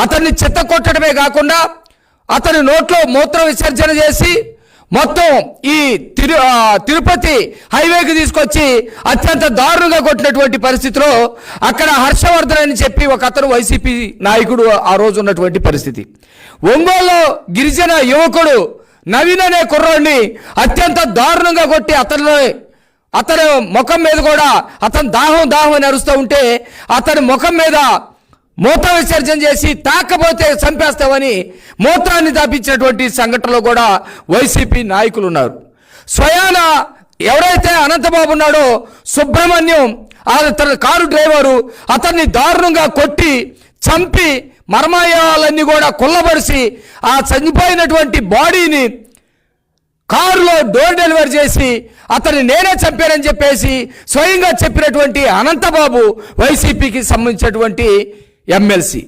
అతన్ని చెత్త కొట్టడమే కాకుండా అతని నోట్లో మూత్ర విసర్జన చేసి మొత్తం ఈ తిరుపతి హైవేకి తీసుకొచ్చి అత్యంత దారుణంగా కొట్టినటువంటి పరిస్థితిలో అక్కడ హర్షవర్ధన్ అని చెప్పి ఒక అతను వైసీపీ నాయకుడు ఆ రోజు ఉన్నటువంటి పరిస్థితి. ఒంగోలులో గిరిజన యువకుడు నవీన్ అనే కుర్రాడిని అత్యంత దారుణంగా కొట్టి అతని ముఖం మీద కూడా అతను దాహం అని అరుస్తూ ఉంటే అతని ముఖం మీద మూత్ర విసర్జన చేసి తాకపోతే చంపేస్తామని మూత్రాన్ని దాపించినటువంటి సంఘటనలో కూడా వైసీపీ నాయకులు ఉన్నారు. స్వయాన ఎవరైతే అనంతబాబు ఉన్నాడో సుబ్రహ్మణ్యం అతని కారు డ్రైవరు అతన్ని దారుణంగా కొట్టి చంపి మర్మాయాలన్నీ కూడా కుల్లబరిసి ఆ చనిపోయినటువంటి బాడీని కారులో డోర్ డెలివరీ చేసి అతన్ని నేనే చంపానని చెప్పేసి స్వయంగా చెప్పినటువంటి అనంతబాబు వైసీపీకి సంబంధించినటువంటి ఎమ్మెల్సీ.